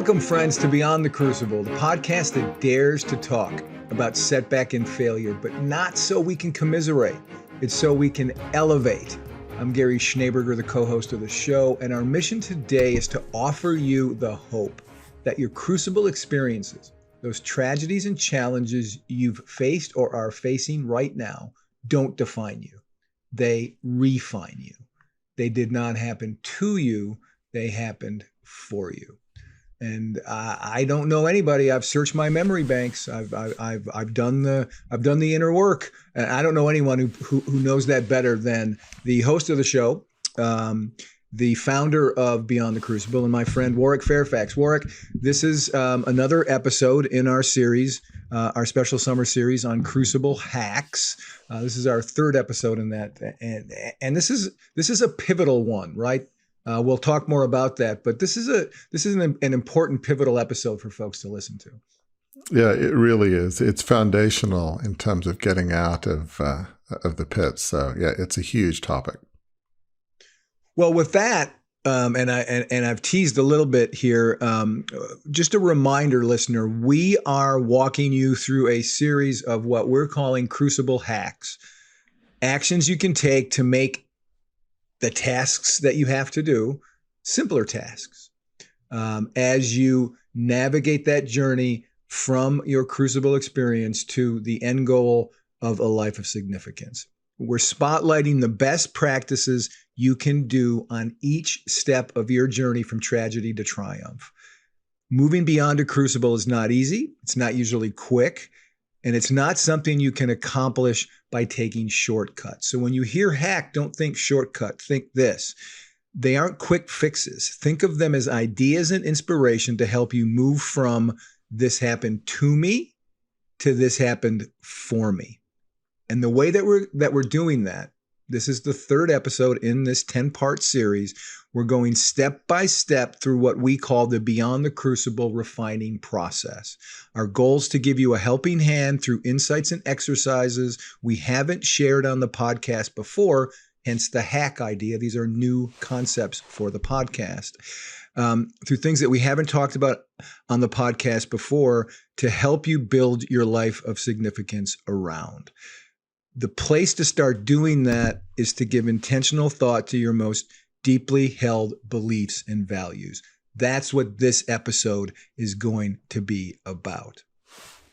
Welcome, friends, to Beyond the Crucible, the podcast that dares to talk about setback and failure, but not so we can commiserate. It's so we can elevate. I'm Gary Schneeberger, the co-host of the show, and our mission today is to offer you the hope that your crucible experiences, those tragedies and challenges you've faced or are facing right now, don't define you. They refine you. They did not happen to you. They happened for you. And I don't know anybody. I've searched my memory banks. I've done the inner work. And I don't know anyone who knows that better than the host of the show, the founder of Beyond the Crucible, and my friend Warwick Fairfax. Warwick, this is another episode in our series, our special summer series on Crucible Hacks. This is our third episode in that, and this is a pivotal one, right? We'll talk more about that, but this is an important pivotal episode for folks to listen to. Yeah, it really is. It's foundational in terms of getting out of the pit. So yeah, it's a huge topic. Well, with that, and I've teased a little bit here. Just a reminder, listener, we are walking you through a series of what we're calling Crucible Hacks, actions you can take to make the tasks that you have to do simpler tasks as you navigate that journey from your crucible experience to the end goal of a life of significance. We're spotlighting the best practices you can do on each step of your journey from tragedy to triumph. Moving beyond a crucible is not easy. It's not usually quick. And it's not something you can accomplish by taking shortcuts. So when you hear hack, don't think shortcut. Think this. They aren't quick fixes. Think of them as ideas and inspiration to help you move from this happened to me to this happened for me. And the way that we're doing that, this is the third episode in this 10-part series. We're going step by step through what we call the Beyond the Crucible refining process. Our goal is to give you a helping hand through insights and exercises we haven't shared on the podcast before, hence the hack idea. These are new concepts for the podcast. Through things that we haven't talked about on the podcast before to help you build your life of significance around. The place to start doing that is to give intentional thought to your most deeply held beliefs and values. That's what this episode is going to be about.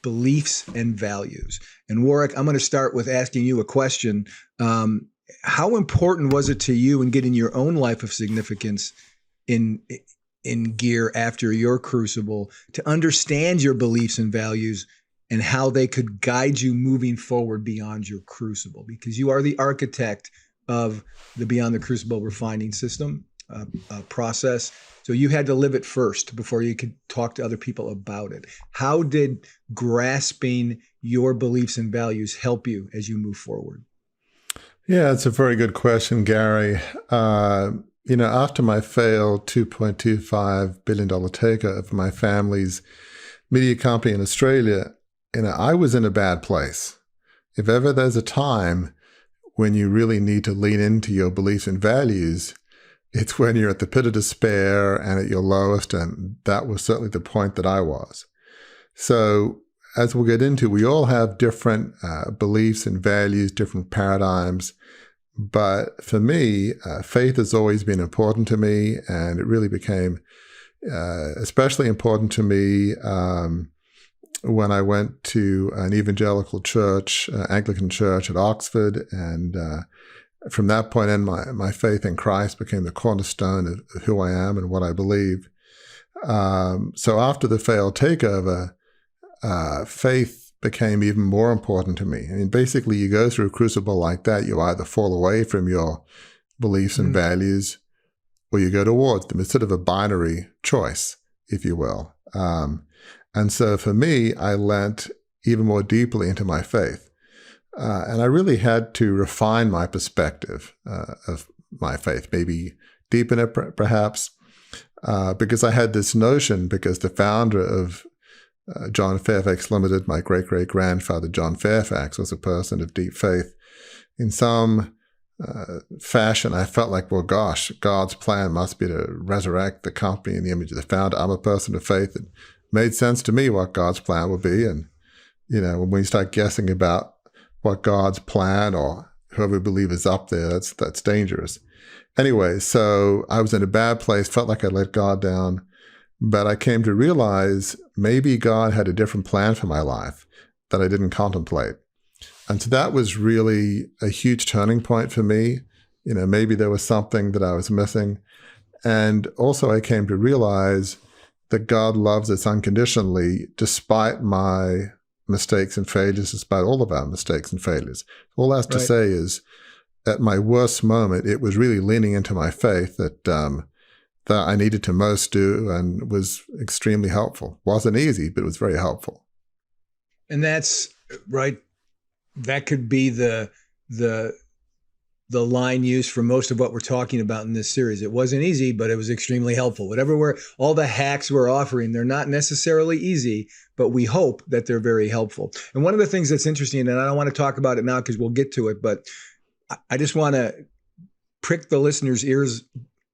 Beliefs and values. And Warwick, I'm going to start with asking you a question. How important was it to you in getting your own life of significance in gear after your crucible to understand your beliefs and values and how they could guide you moving forward beyond your crucible? Because you are the architect of the Beyond the Crucible refining system process. So you had to live it first before you could talk to other people about it. How did grasping your beliefs and values help you as you move forward? Yeah, it's a very good question, Gary. After my failed $2.25 billion takeover of my family's media company in Australia, I was in a bad place. If ever there's a time when you really need to lean into your beliefs and values, it's when you're at the pit of despair and at your lowest, and that was certainly the point that I was. So as we'll get into, we all have different beliefs and values, different paradigms. But for me, faith has always been important to me, and it really became especially important to me when I went to an evangelical church, Anglican church at Oxford, and from that point in, my faith in Christ became the cornerstone of who I am and what I believe. So after the failed takeover, faith became even more important to me. I mean, basically, you go through a crucible like that, you either fall away from your beliefs and values, or you go towards them. It's sort of a binary choice, if you will. And so for me, I leant even more deeply into my faith. And I really had to refine my perspective of my faith, maybe deepen it perhaps, because I had this notion, because the founder of John Fairfax Limited, my great-great-grandfather John Fairfax, was a person of deep faith. In some fashion, I felt like, well, gosh, God's plan must be to resurrect the company in the image of the founder. I'm a person of faith. It made sense to me what God's plan would be. And, when we start guessing about what God's plan or whoever we believe is up there, that's dangerous. Anyway, so I was in a bad place, felt like I let God down, but I came to realize maybe God had a different plan for my life that I didn't contemplate. And so that was really a huge turning point for me. Maybe there was something that I was missing. And also I came to realize that God loves us unconditionally despite my mistakes and failures, despite all of our mistakes and failures. All that's to say is, at my worst moment, it was really leaning into my faith that I needed to most do, and was extremely helpful. Wasn't easy, but it was very helpful. And that's right. That could be the line used for most of what we're talking about in this series. It wasn't easy, but it was extremely helpful. All the hacks we're offering, they're not necessarily easy, but we hope that they're very helpful. And one of the things that's interesting, and I don't want to talk about it now because we'll get to it, but I just want to prick the listeners' ears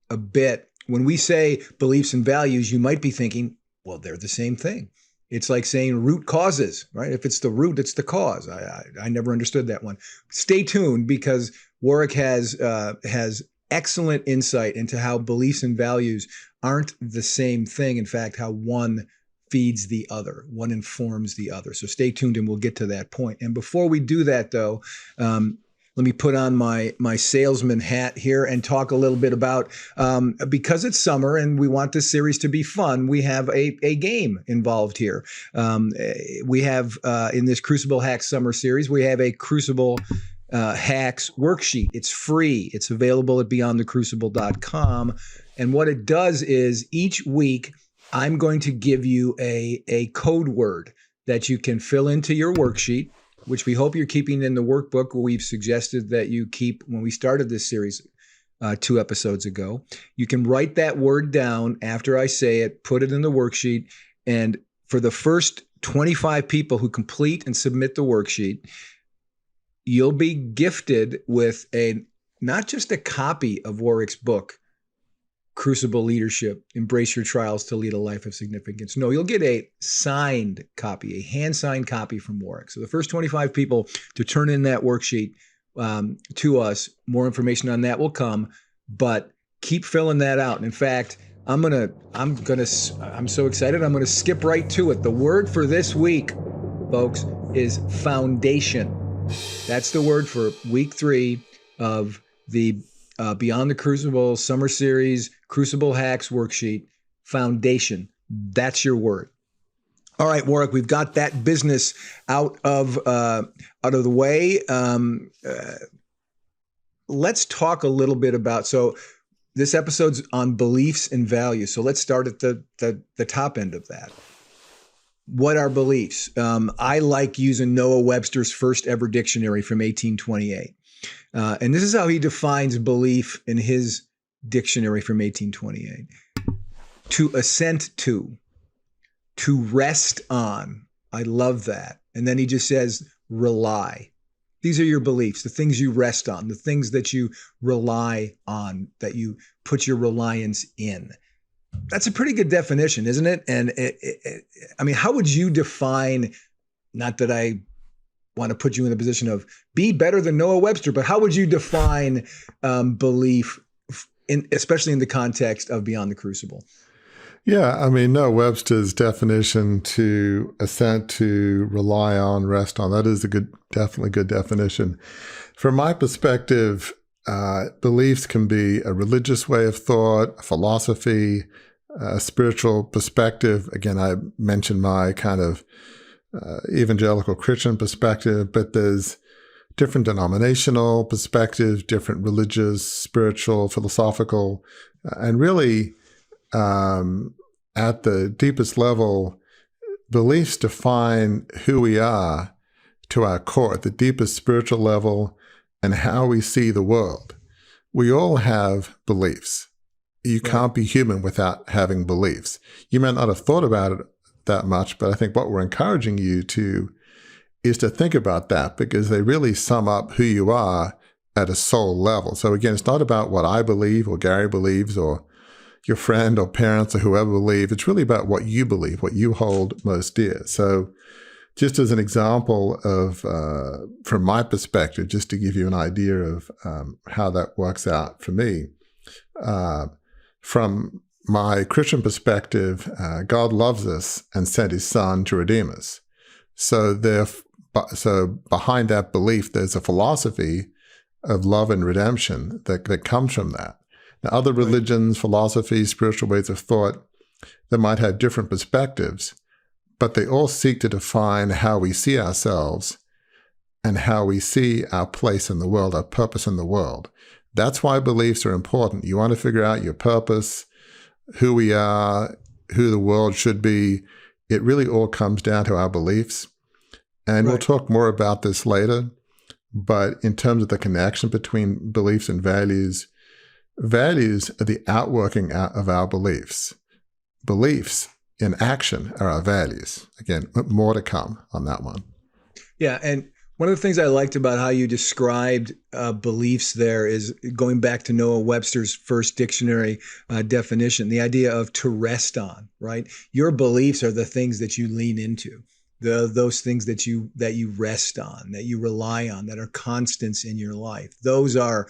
a bit. When we say beliefs and values, you might be thinking, well, they're the same thing. It's like saying root causes, right? If it's the root, it's the cause. I never understood that one. Stay tuned, because Warwick has excellent insight into how beliefs and values aren't the same thing. In fact, how one feeds the other, one informs the other. So stay tuned, and we'll get to that point. And before we do that, though, let me put on my salesman hat here and talk a little bit about, because it's summer and we want this series to be fun, we have a game involved here. We have, in this Crucible Hacks summer series, we have a Crucible Hacks worksheet. It's free. It's available at beyondthecrucible.com. And what it does is, each week, I'm going to give you a code word that you can fill into your worksheet, which we hope you're keeping in the workbook we've suggested that you keep when we started this series 2 episodes ago. You can write that word down after I say it, put it in the worksheet, and for the first 25 people who complete and submit the worksheet, you'll be gifted with not just a copy of Warwick's book, Crucible Leadership, Embrace Your Trials to Lead a Life of Significance. No, you'll get a signed copy, a hand-signed copy from Warwick. So the first 25 people to turn in that worksheet to us, more information on that will come, but keep filling that out. And in fact, I'm so excited, I'm gonna skip right to it. The word for this week, folks, is foundation. That's the word for week 3 of the Beyond the Crucible Summer Series Crucible Hacks worksheet. Foundation. That's your word. All right, Warwick, we've got that business out of the way. Let's talk a little bit about, so this episode's on beliefs and values. So let's start at the top end of that. What are beliefs? I like using Noah Webster's first ever dictionary from 1828. And this is how he defines belief in his dictionary from 1828. To assent to rest on. I love that. And then he just says, rely. These are your beliefs, the things you rest on, the things that you rely on, that you put your reliance in. That's a pretty good definition, isn't it? And I mean, how would you define, not that I want to put you in the position of be better than Noah Webster, but how would you define belief, especially in the context of Beyond the Crucible? Yeah, I mean, Noah Webster's definition, to assent to, rely on, rest on, that is definitely good definition. From my perspective, beliefs can be a religious way of thought, a philosophy, a spiritual perspective. Again, I mentioned my kind of evangelical Christian perspective, but there's different denominational perspectives, different religious, spiritual, philosophical, and really at the deepest level, beliefs define who we are to our core, at the deepest spiritual level, and how we see the world. We all have beliefs. You can't be human without having beliefs. You may not have thought about it that much, but I think what we're encouraging you to is to think about that, because they really sum up who you are at a soul level. So again, it's not about what I believe or Gary believes or your friend or parents or whoever believe. It's really about what you believe, what you hold most dear. So just as an example of, from my perspective, just to give you an idea of how that works out for me, from my Christian perspective, God loves us and sent his son to redeem us. So behind that belief, there's a philosophy of love and redemption that comes from that. Now, other religions, philosophies, spiritual ways of thought, they might have different perspectives, but they all seek to define how we see ourselves and how we see our place in the world, our purpose in the world. That's why beliefs are important. You want to figure out your purpose, who we are, who the world should be. It really all comes down to our beliefs. And we'll talk more about this later. But in terms of the connection between beliefs and values, values are the outworking of our beliefs. Beliefs in action are our values. Again, more to come on that one. Yeah, and one of the things I liked about how you described beliefs there is going back to Noah Webster's first dictionary definition, the idea of to rest on, right? Your beliefs are the things that you lean into, those things that you rest on, that you rely on, that are constants in your life. Those are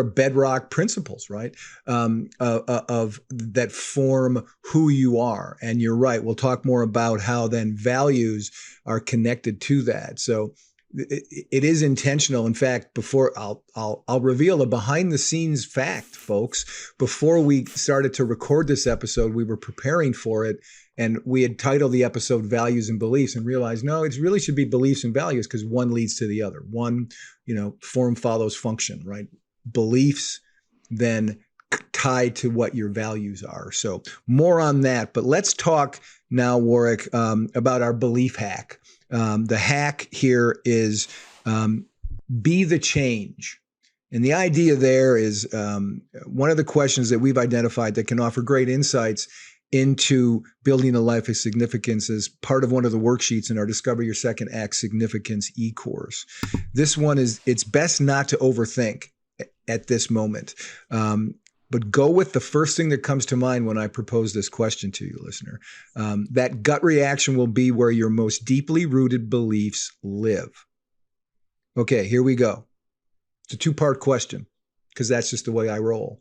bedrock principles, right? Of that form who you are. And you're right. We'll talk more about how then values are connected to that. So it is intentional. In fact, before I'll reveal a behind the scenes fact, folks. Before we started to record this episode, we were preparing for it, and we had titled the episode Values and Beliefs, and realized, no, it really should be beliefs and values, because one leads to the other. One, form follows function, right? Beliefs then tied to what your values are. So more on that. But let's talk now, Warwick, about our belief hack. The hack here is be the change. And the idea there is one of the questions that we've identified that can offer great insights into building a life of significance as part of one of the worksheets in our Discover Your Second Act Significance e-course. This one is, it's best not to overthink at this moment. But go with the first thing that comes to mind when I propose this question to you, listener. That gut reaction will be where your most deeply rooted beliefs live. Okay, here we go. It's a two-part question, because that's just the way I roll.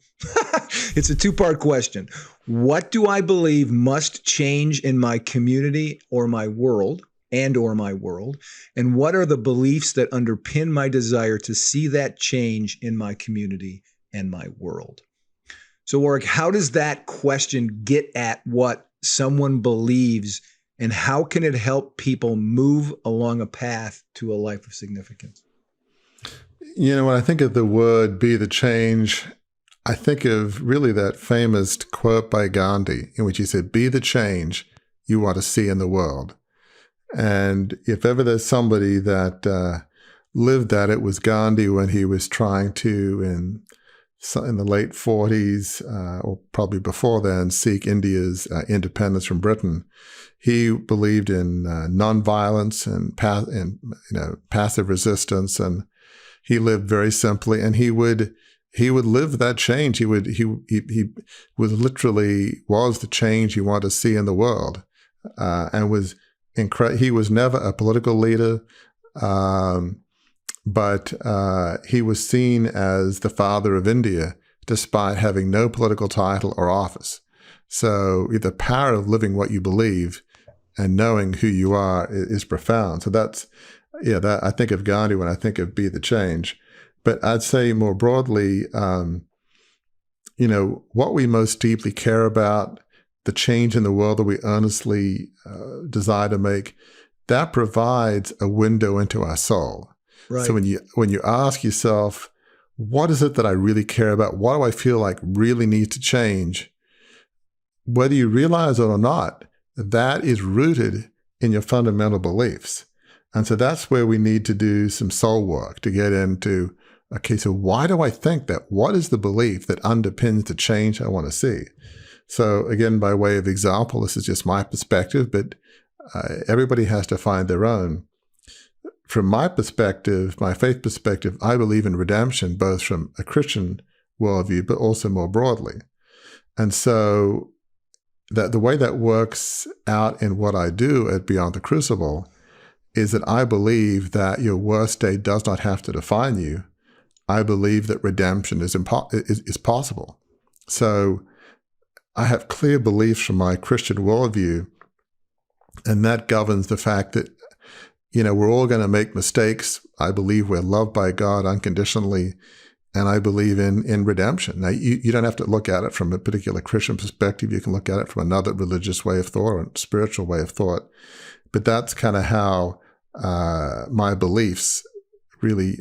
It's a two-part question. What do I believe must change in my community or my world, and what are the beliefs that underpin my desire to see that change in my community and my world? So, Warwick, how does that question get at what someone believes, and how can it help people move along a path to a life of significance? When I think of the word be the change, I think of really that famous quote by Gandhi in which he said, be the change you want to see in the world. And if ever there's somebody that lived that, it was Gandhi when he was trying to, in the late 40s, or probably before then, seek India's independence from Britain. He believed in nonviolence and passive resistance, and he lived very simply. And he would live that change. He was the change he wanted to see in the world, and was he was never a political leader. But he was seen as the father of India, despite having no political title or office. So the power of living what you believe and knowing who you are is profound. So that I think of Gandhi when I think of be the change. But I'd say more broadly, what we most deeply care about, the change in the world that we earnestly desire to make, that provides a window into our soul. Right. So when you ask yourself, what is it that I really care about? What do I feel like really needs to change? Whether you realize it or not, that is rooted in your fundamental beliefs. And so that's where we need to do some soul work to get into, okay, so why do I think that? What is the belief that underpins the change I want to see? So again, by way of example, this is just my perspective, but everybody has to find their own. from my perspective, my faith perspective, I believe in redemption, both from a Christian worldview, but also more broadly. And so that the way that works out in what I do at Beyond the Crucible is that I believe that your worst day does not have to define you. I believe that redemption is possible. So I have clear beliefs from my Christian worldview, and that governs the fact that, we're all going to make mistakes. I believe we're loved by God unconditionally, and I believe in redemption. Now, you don't have to look at it from a particular Christian perspective. You can look at it from another religious way of thought or a spiritual way of thought. But that's kind of how my beliefs really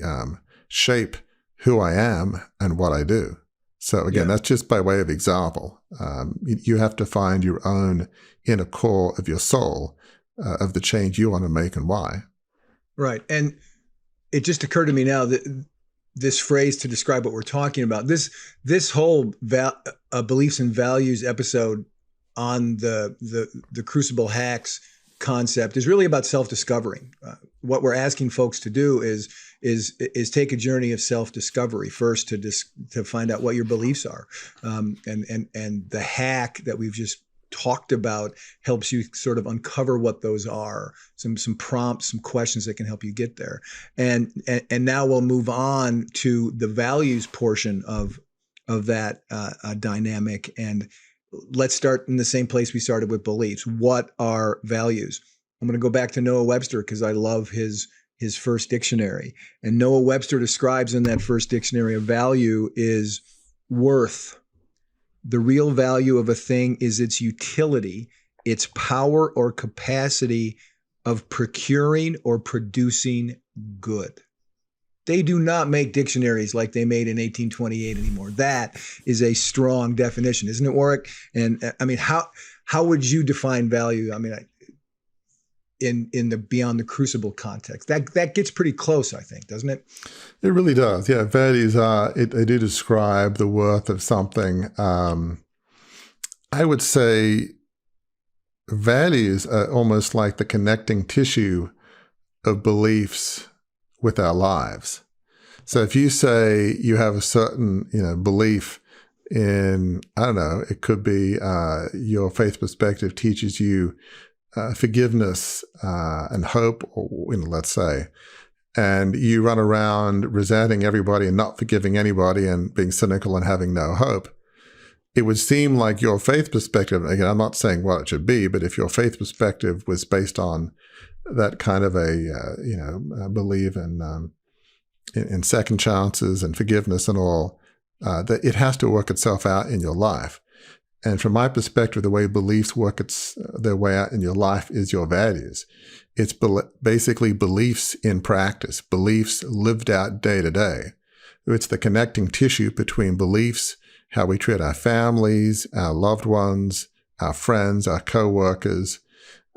shape who I am and what I do. So again, that's just by way of example. You have to find your own inner core of your soul, of the change you want to make and why. Right. And it just occurred to me now that this phrase to describe what we're talking about, this whole beliefs and values episode on the Crucible Hacks concept is really about self-discovery. What we're asking folks to do is take a journey of self-discovery first to find out what your beliefs are, and the hack that we've just talked about helps you sort of uncover what those are, some prompts, some questions that can help you get there. And now we'll move on to the values portion of that dynamic. And let's start in the same place we started with beliefs. What are values? I'm going to go back to Noah Webster because I love his first dictionary. And Noah Webster describes in that first dictionary, a value is worth. The real value of a thing is its utility, its power or capacity of procuring or producing good. They do not make dictionaries like they made in 1828 anymore. That is a strong definition, isn't it, Warwick? And I mean, how would you define value? I mean, in the Beyond the Crucible context, that gets pretty close, I think, doesn't it? It really does. Yeah, values they do describe the worth of something. I would say values are almost like the connecting tissue of beliefs with our lives. So if you say you have a certain, belief in, I don't know, it could be your faith perspective teaches you forgiveness and hope, or, let's say, and you run around resenting everybody and not forgiving anybody and being cynical and having no hope, it would seem like your faith perspective, again, I'm not saying what it should be, but if your faith perspective was based on that kind of a belief in second chances and forgiveness and all, that it has to work itself out in your life. And from my perspective, the way beliefs work their way out in your life is your values. It's basically beliefs in practice, beliefs lived out day to day. It's the connecting tissue between beliefs, how we treat our families, our loved ones, our friends, our co-workers.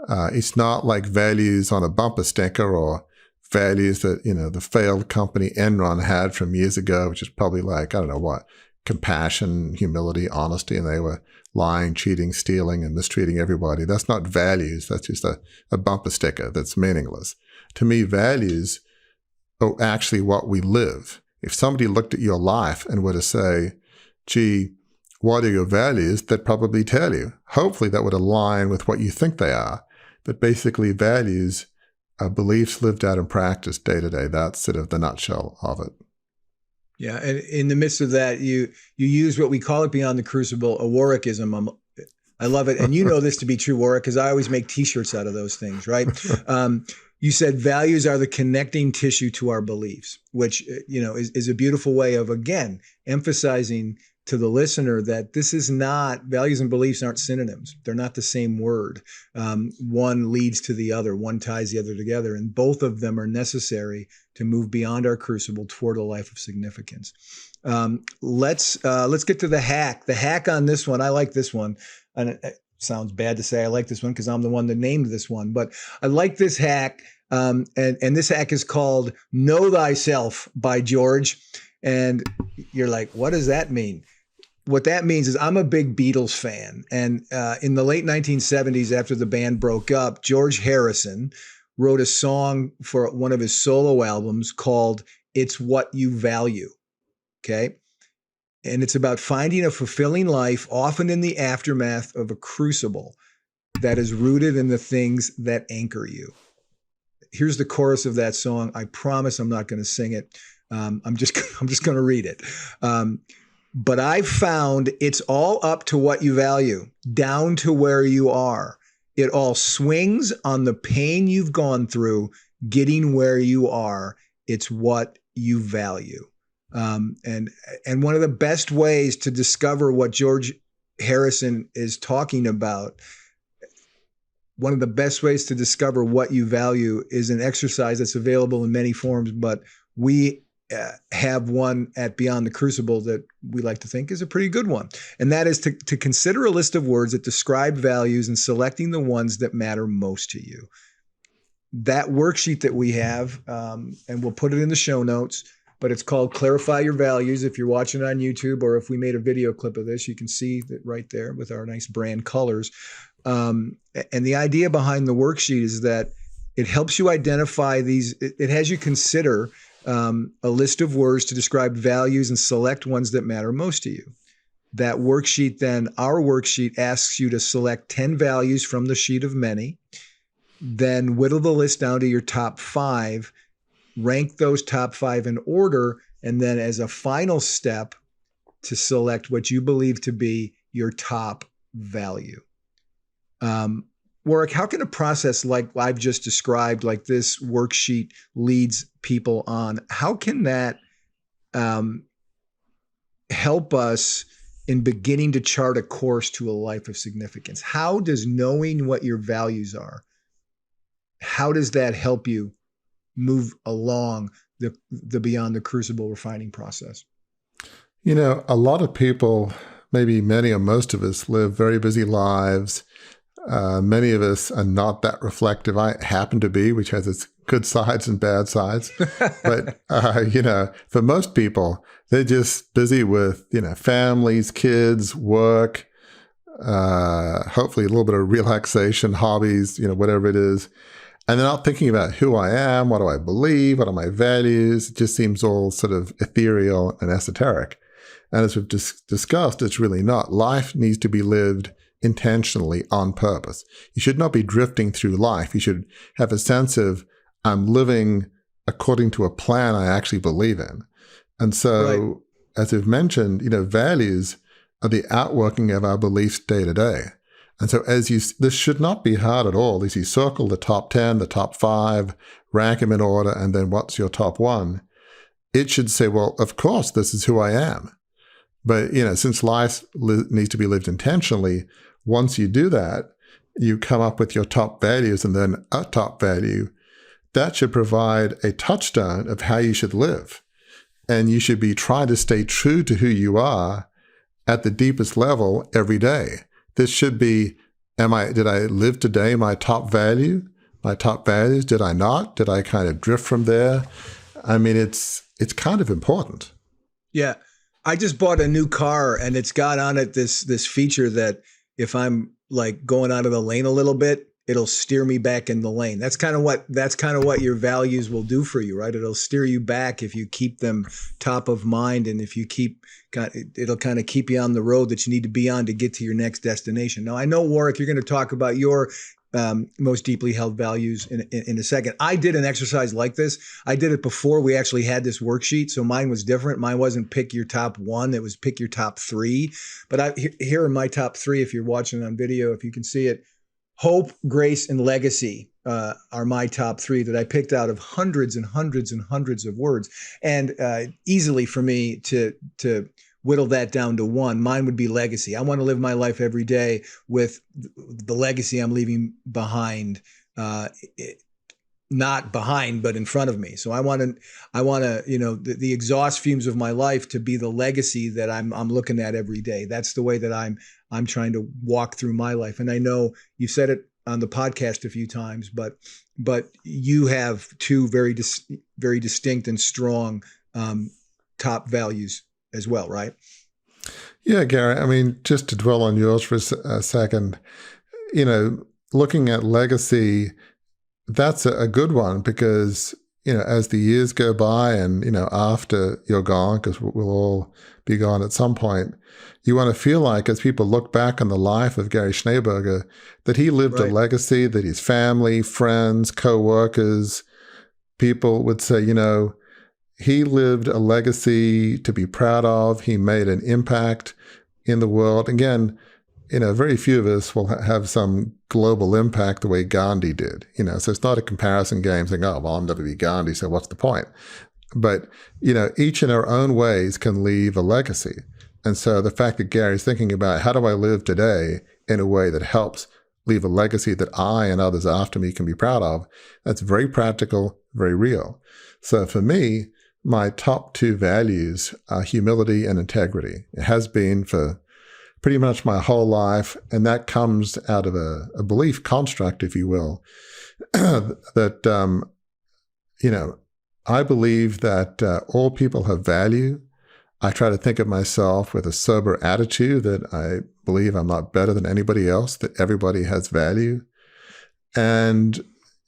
It's not like values on a bumper sticker or values that, the failed company Enron had from years ago, which is probably like, I don't know what, compassion, humility, honesty, and they were lying, cheating, stealing, and mistreating everybody. That's not values. That's just a bumper sticker that's meaningless. To me, values are actually what we live. If somebody looked at your life and were to say, gee, what are your values? They'd probably tell you. Hopefully that would align with what you think they are. But basically, values are beliefs lived out in practice day to day. That's sort of the nutshell of it. Yeah, and in the midst of that, you use what we call it Beyond the Crucible, a Warwickism. I love it. And you know this to be true, Warwick, because I always make T-shirts out of those things, right? You said values are the connecting tissue to our beliefs, which, is a beautiful way of, again, emphasizing to the listener that this is not, values and beliefs aren't synonyms. They're not the same word. One leads to the other, one ties the other together, and both of them are necessary to move beyond our crucible toward a life of significance. Let's get to the hack. The hack on this one, I like this one. And it sounds bad to say I like this one because I'm the one that named this one, but I like this hack. And this hack is called Know Thyself by George. And you're like, what does that mean? What that means is I'm a big Beatles fan. And in the late 1970s, after the band broke up, George Harrison wrote a song for one of his solo albums called It's What You Value. Okay. And it's about finding a fulfilling life, often in the aftermath of a crucible that is rooted in the things that anchor you. Here's the chorus of that song. I promise I'm not going to sing it. I'm just going to read it. But I've found it's all up to what you value, down to where you are. It all swings on the pain you've gone through, getting where you are. It's what you value. And one of the best ways to discover what George Harrison is talking about, one of the best ways to discover what you value is an exercise that's available in many forms, but we have one at Beyond the Crucible that we like to think is a pretty good one. And that is to consider a list of words that describe values and selecting the ones that matter most to you. That worksheet that we have, and we'll put it in the show notes, but it's called Clarify Your Values. If you're watching it on YouTube, or if we made a video clip of this, you can see that right there with our nice brand colors. And the idea behind the worksheet is that it helps you identify these, it has you consider a list of words to describe values and select ones that matter most to you. That worksheet then, our worksheet asks you to select 10 values from the sheet of many, then whittle the list down to your top 5, rank those top 5 in order, and then as a final step to select what you believe to be your top value. Warwick, how can a process like I've just described, like this worksheet leads people on, how can that help us in beginning to chart a course to a life of significance? How does knowing what your values are, how does that help you move along the Beyond the Crucible refining process? You know, a lot of people, maybe many or most of us, live very busy lives. Many of us are not that reflective. I happen to be, which has its good sides and bad sides. But, you know, for most people, they're just busy with, you know, families, kids, work, hopefully a little bit of relaxation, hobbies, you know, whatever it is. And they're not thinking about who I am, what do I believe, what are my values. It just seems all sort of ethereal and esoteric. And as we've discussed, it's really not. Life needs to be lived intentionally on purpose. You should not be drifting through life. You should have a sense of, I'm living according to a plan I actually believe in. And so, as we've mentioned, you know, values are the outworking of our beliefs day to day. And so this should not be hard at all. As you circle the top 10, the top 5, rank them in order, and then what's your top 1, it should say, well, of course, this is who I am. But, you know, since life needs to be lived intentionally, once you do that, you come up with your top values and then a top value. That should provide a touchstone of how you should live. And you should be trying to stay true to who you are at the deepest level every day. This should be, did I live today my top value, my top values? Did I not? Did I kind of drift from there? I mean, it's kind of important. Yeah. I just bought a new car and it's got on it this feature that if I'm like going out of the lane a little bit, it'll steer me back in the lane. That's kind of what your values will do for you, right? It'll steer you back if you keep them top of mind, and if you it'll kind of keep you on the road that you need to be on to get to your next destination. Now, I know, Warwick, you're going to talk about your most deeply held values in a second. I did an exercise like this. I did it before we actually had this worksheet, so mine was different. Mine wasn't pick your top 1; it was pick your top 3. But here are my top 3. If you're watching on video, if you can see it. Hope, grace, and legacy are my top 3 that I picked out of hundreds and hundreds and hundreds of words. And easily for me to whittle that down to 1, mine would be legacy. I want to live my life every day with the legacy I'm leaving behind, not behind, but in front of me. So I want to, you know, the exhaust fumes of my life to be the legacy that I'm looking at every day. That's the way that I'm trying to walk through my life. And I know you said it on the podcast a few times, but you have 2 very distinct and strong top values as well, right? Yeah, Gary. I mean, just to dwell on yours for a second, you know, looking at legacy, that's a good one because, as the years go by and, after you're gone, because we'll all be gone at some point, you want to feel like, as people look back on the life of Gary Schneeberger, that he lived a legacy, that his family, friends, co-workers, people would say, he lived a legacy to be proud of. He made an impact in the world. Again, very few of us will have some global impact the way Gandhi did. So it's not a comparison game saying, oh, well, I'm never be Gandhi, so what's the point? But, each in our own ways can leave a legacy. And so the fact that Gary's thinking about how do I live today in a way that helps leave a legacy that I and others after me can be proud of, that's very practical, very real. So for me, my top two values are humility and integrity. It has been for pretty much my whole life, and that comes out of a belief construct, if you will, that, I believe that all people have value. I try to think of myself with a sober attitude that I believe I'm not better than anybody else, that everybody has value. And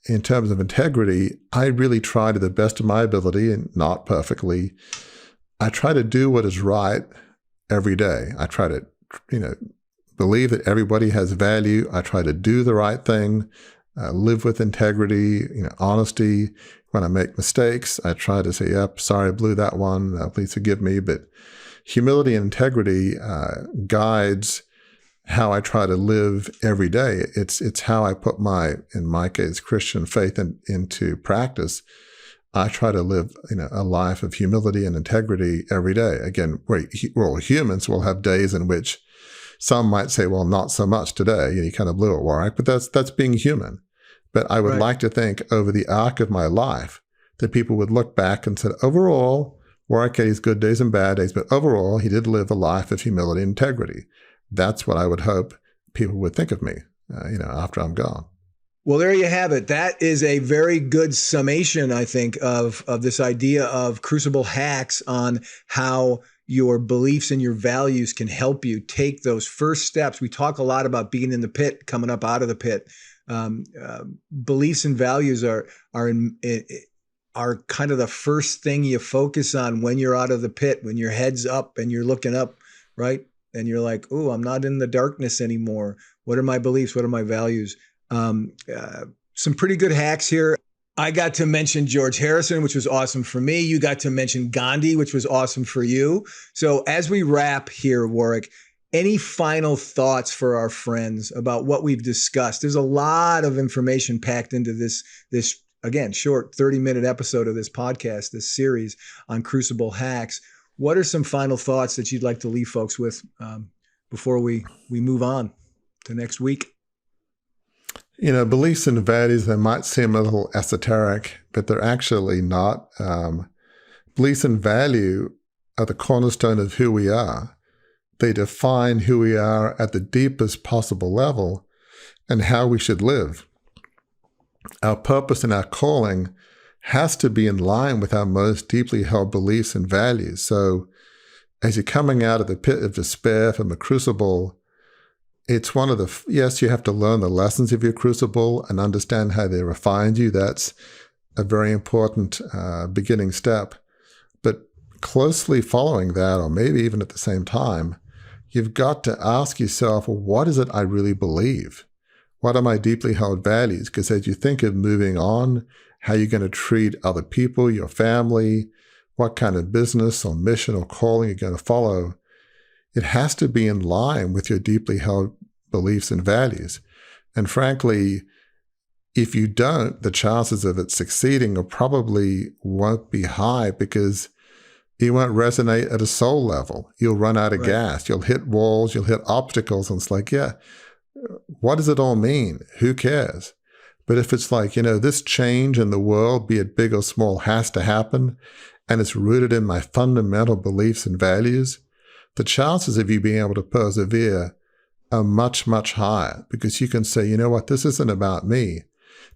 in terms of integrity, I really try to the best of my ability, and not perfectly, I try to do what is right every day. I try to, believe that everybody has value. I try to do the right thing, live with integrity, honesty. When I make mistakes, I try to say, yep, sorry, I blew that one. Please forgive me. But humility and integrity guides how I try to live every day. It's how I put in my case, Christian faith into practice. I try to live, a life of humility and integrity every day. Again, we're all humans. We'll have days in which some might say, well, not so much today. You kind of blew it, Warwick, but that's being human. But I would like to think over the arc of my life that people would look back and say, overall, Warwick had his good days and bad days, but overall, he did live a life of humility and integrity. That's what I would hope people would think of me, after I'm gone. Well, there you have it. That is a very good summation, I think, of this idea of Crucible Hacks on how your beliefs and your values can help you take those first steps. We talk a lot about being in the pit, coming up out of the pit. Beliefs and values are kind of the first thing you focus on when you're out of the pit, when your head's up and you're looking up, right? And you're like, oh, I'm not in the darkness anymore. What are my beliefs? What are my values? Some pretty good hacks here. I got to mention George Harrison, which was awesome for me. You got to mention Gandhi, which was awesome for you. So as we wrap here, Warwick, any final thoughts for our friends about what we've discussed? There's a lot of information packed into this again, short 30-minute episode of this podcast, this series on Crucible Hacks. What are some final thoughts that you'd like to leave folks with before we move on to next week? Beliefs and values, they might seem a little esoteric, but they're actually not. Beliefs and value are the cornerstone of who we are. They define who we are at the deepest possible level and how we should live. Our purpose and our calling has to be in line with our most deeply held beliefs and values. So as you're coming out of the pit of despair from the crucible, it's one of the, yes, you have to learn the lessons of your crucible and understand how they refined you. That's a very important beginning step. But closely following that, or maybe even at the same time, you've got to ask yourself, well, what is it I really believe? What are my deeply held values? Because as you think of moving on, how you're going to treat other people, your family, what kind of business or mission or calling you're going to follow, it has to be in line with your deeply held beliefs and values. And frankly, if you don't, the chances of it succeeding probably won't be high because it won't resonate at a soul level. You'll run out of gas. You'll hit walls. You'll hit obstacles. And it's like, yeah, what does it all mean? Who cares? But if it's like, this change in the world, be it big or small, has to happen, and it's rooted in my fundamental beliefs and values, the chances of you being able to persevere are much, much higher because you can say, you know what, this isn't about me.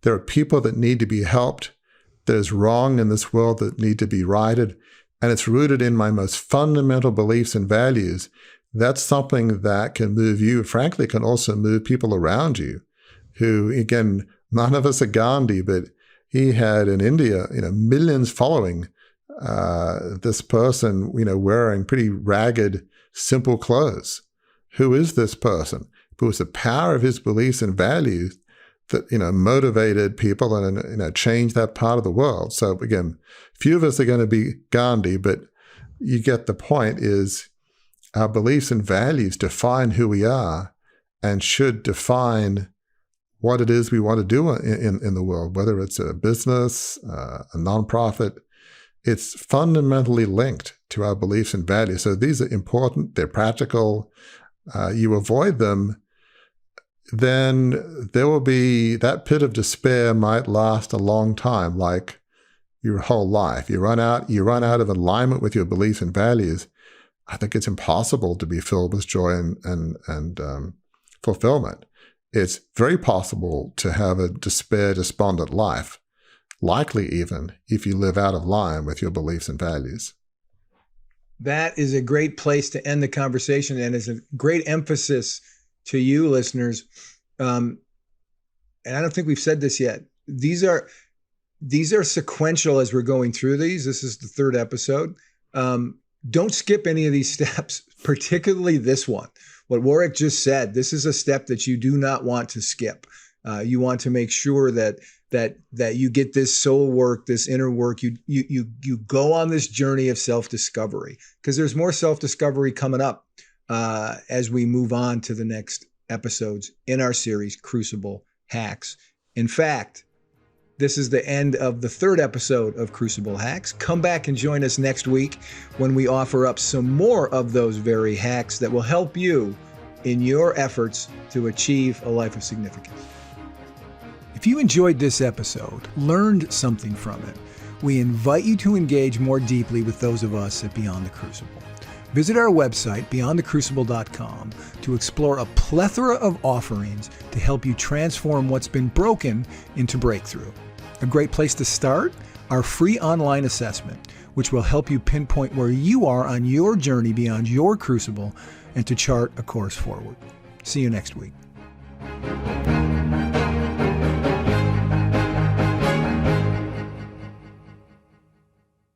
There are people that need to be helped. There's wrong in this world that need to be righted. And it's rooted in my most fundamental beliefs and values. That's something that can move you, frankly, can also move people around you who, again, None of us are Gandhi, but he had in India, millions following this person, wearing pretty ragged, simple clothes. Who is this person? It was the power of his beliefs and values that, motivated people and, changed that part of the world. So again, few of us are going to be Gandhi, but you get the point is our beliefs and values define who we are and should define what it is we want to do in the world, whether it's a business, a nonprofit. It's fundamentally linked to our beliefs and values. So these are important. They're practical. You avoid them, then there will be that pit of despair might last a long time, like your whole life. You run out of alignment with your beliefs and values. I think it's impossible to be filled with joy and fulfillment. It's very possible to have a despondent life, likely even if you live out of line with your beliefs and values. That is a great place to end the conversation, and is a great emphasis to you listeners. And I don't think we've said this yet. These are sequential as we're going through these. This is the third episode. Don't skip any of these steps, particularly this one. What Warwick just said, this is a step that you do not want to skip. You want to make sure that you get this soul work, this inner work. You go on this journey of self-discovery, because there's more self-discovery coming up as we move on to the next episodes in our series, Crucible Hacks. In fact, this is the end of the third episode of Crucible Hacks. Come back and join us next week when we offer up some more of those very hacks that will help you in your efforts to achieve a life of significance. If you enjoyed this episode, learned something from it, we invite you to engage more deeply with those of us at Beyond the Crucible. Visit our website, beyondthecrucible.com, to explore a plethora of offerings to help you transform what's been broken into breakthrough. A great place to start? Our free online assessment, which will help you pinpoint where you are on your journey beyond your crucible and to chart a course forward. See you next week.